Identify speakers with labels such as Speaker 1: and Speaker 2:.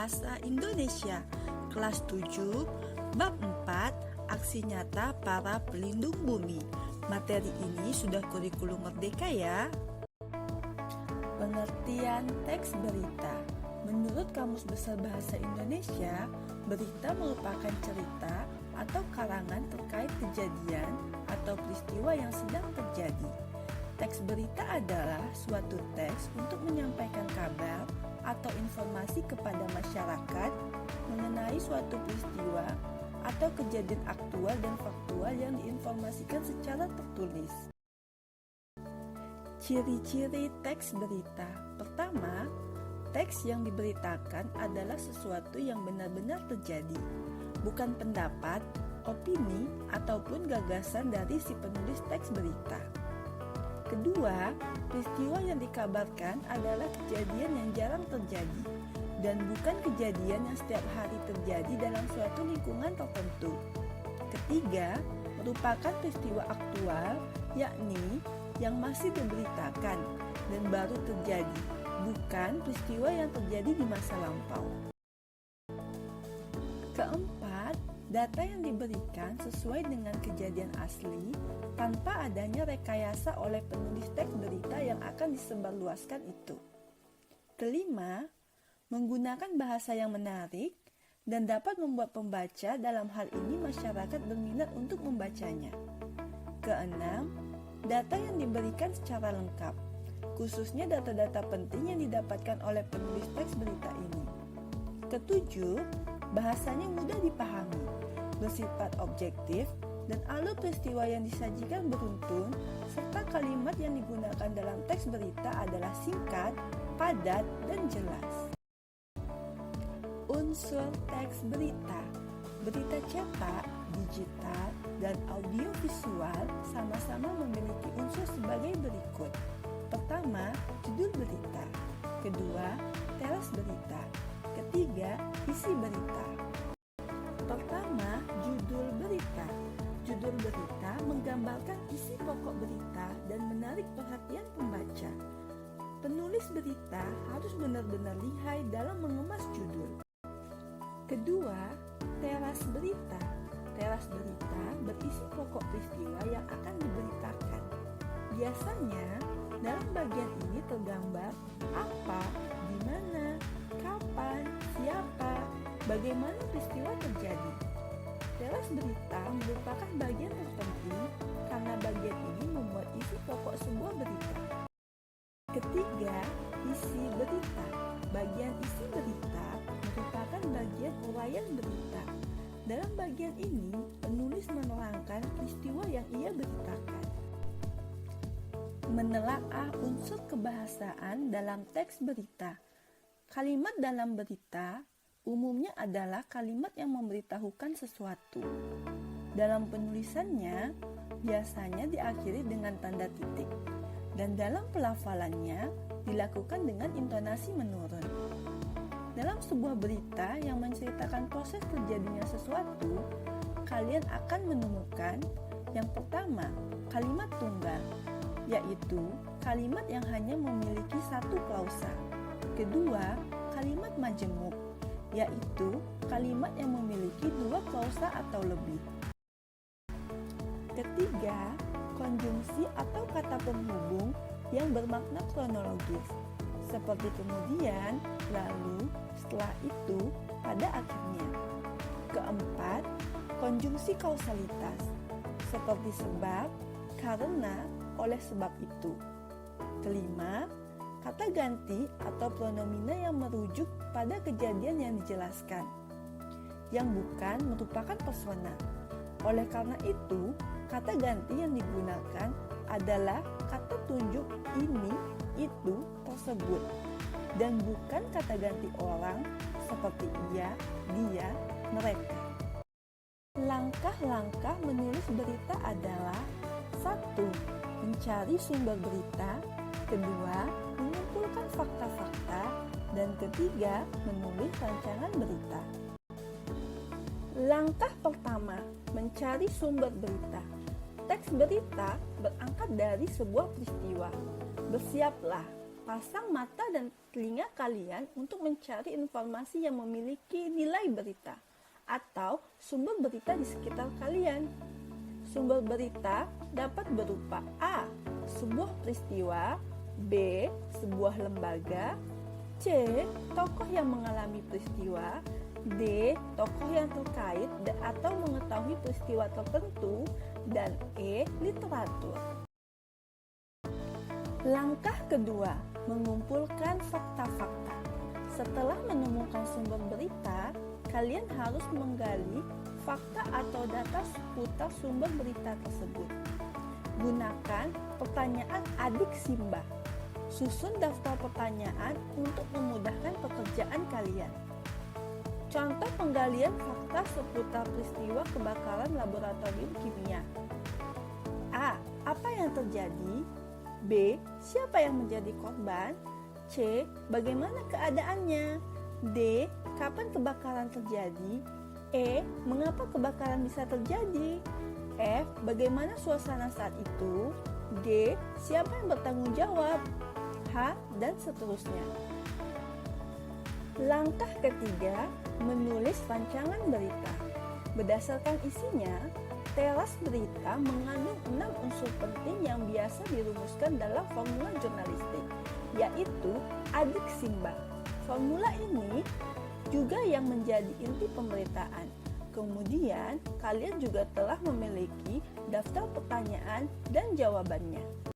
Speaker 1: Bahasa Indonesia kelas 7 bab 4 aksi nyata para pelindung bumi. Materi ini sudah kurikulum merdeka ya. Pengertian teks berita. Menurut Kamus Besar Bahasa Indonesia, berita merupakan cerita atau karangan terkait kejadian atau peristiwa yang sedang terjadi. Teks berita adalah suatu teks untuk menyampaikan kabar atau informasi kepada masyarakat mengenai suatu peristiwa atau kejadian aktual dan faktual yang diinformasikan secara tertulis. Ciri-ciri teks berita. Pertama, teks yang diberitakan adalah sesuatu yang benar-benar terjadi, bukan pendapat, opini, ataupun gagasan dari si penulis teks berita. Kedua, peristiwa yang dikabarkan adalah kejadian yang jarang terjadi dan bukan kejadian yang setiap hari terjadi dalam suatu lingkungan tertentu. Ketiga, merupakan peristiwa aktual, yakni yang masih diberitakan dan baru terjadi, bukan peristiwa yang terjadi di masa lampau. Keempat, data yang diberikan sesuai dengan kejadian asli tanpa adanya rekayasa oleh penulis teks berita yang akan disebarluaskan itu. Kelima, menggunakan bahasa yang menarik dan dapat membuat pembaca, dalam hal ini masyarakat, berminat untuk membacanya. Keenam, data yang diberikan secara lengkap, khususnya data-data penting yang didapatkan oleh penulis teks berita ini. Ketujuh, bahasanya mudah dipahami, bersifat objektif, dan alur peristiwa yang disajikan beruntun, serta kalimat yang digunakan dalam teks berita adalah singkat, padat, dan jelas. Unsur teks berita. Berita cetak, digital, dan audiovisual sama-sama memiliki unsur sebagai berikut. Pertama, judul berita. Kedua, teras berita. Ketiga, isi berita. Pertama, judul berita. Judul berita menggambarkan isi pokok berita dan menarik perhatian pembaca. Penulis berita harus benar-benar lihai dalam mengemas judul. Kedua, teras berita. Teras berita berisi pokok peristiwa yang akan diberitakan. Biasanya, dalam bagian ini tergambar apa, di mana, kapan, siapa, bagaimana peristiwa terjadi. Teras berita merupakan bagian terpenting karena bagian ini membuat isi pokok sebuah berita. Ketiga, isi berita. Bagian isi berita merupakan bagian uraian berita. Dalam bagian ini, penulis menerangkan peristiwa yang ia beritakan. Menelaah unsur kebahasaan dalam teks berita. Kalimat dalam berita umumnya adalah kalimat yang memberitahukan sesuatu. Dalam penulisannya, biasanya diakhiri dengan tanda titik, dan dalam pelafalannya dilakukan dengan intonasi menurun. Dalam sebuah berita yang menceritakan proses terjadinya sesuatu, kalian akan menemukan yang pertama, kalimat tunggal, yaitu kalimat yang hanya memiliki satu klausa. Kedua, kalimat majemuk, yaitu kalimat yang memiliki dua klausa atau lebih. Ketiga, konjungsi atau kata penghubung yang bermakna kronologis, seperti kemudian, lalu, setelah itu, pada akhirnya. Keempat, konjungsi kausalitas, seperti sebab, karena, oleh sebab itu. Kelima, kata ganti atau pronomina yang merujuk pada kejadian yang dijelaskan, yang bukan merupakan persona. Oleh karena itu, kata ganti yang digunakan adalah kata tunjuk ini, itu, tersebut, dan bukan kata ganti orang seperti ia, dia, mereka. Langkah-langkah menulis berita adalah: 1. Mencari sumber berita. Kedua, mengumpulkan fakta-fakta. Dan ketiga, menulis rancangan berita. Langkah pertama, mencari sumber berita. Teks berita berangkat dari sebuah peristiwa. Bersiaplah pasang mata dan telinga kalian untuk mencari informasi yang memiliki nilai berita atau sumber berita di sekitar kalian. Sumber berita dapat berupa A. Sebuah peristiwa, B. Sebuah lembaga, C. Tokoh yang mengalami peristiwa, D. Tokoh yang terkait atau mengetahui peristiwa tertentu, dan E. Literatur. Langkah kedua, mengumpulkan fakta-fakta. Setelah menemukan sumber berita, kalian harus menggali fakta atau data seputar sumber berita tersebut. Gunakan pertanyaan adik Simba. Susun daftar pertanyaan untuk memudahkan pekerjaan kalian. Contoh penggalian fakta seputar peristiwa kebakaran laboratorium kimia. A. Apa yang terjadi? B. Siapa yang menjadi korban? C. Bagaimana keadaannya? D. Kapan kebakaran terjadi? E. Mengapa kebakaran bisa terjadi? F. Bagaimana suasana saat itu? G. Siapa yang bertanggung jawab? H. Dan seterusnya. Langkah ketiga, menulis rancangan berita. Berdasarkan isinya, teras berita mengandung 6 unsur penting yang biasa dirumuskan dalam formula jurnalistik, yaitu adik Simba. Formula ini juga yang menjadi inti pemberitaan. Kemudian, kalian juga telah memiliki daftar pertanyaan dan jawabannya.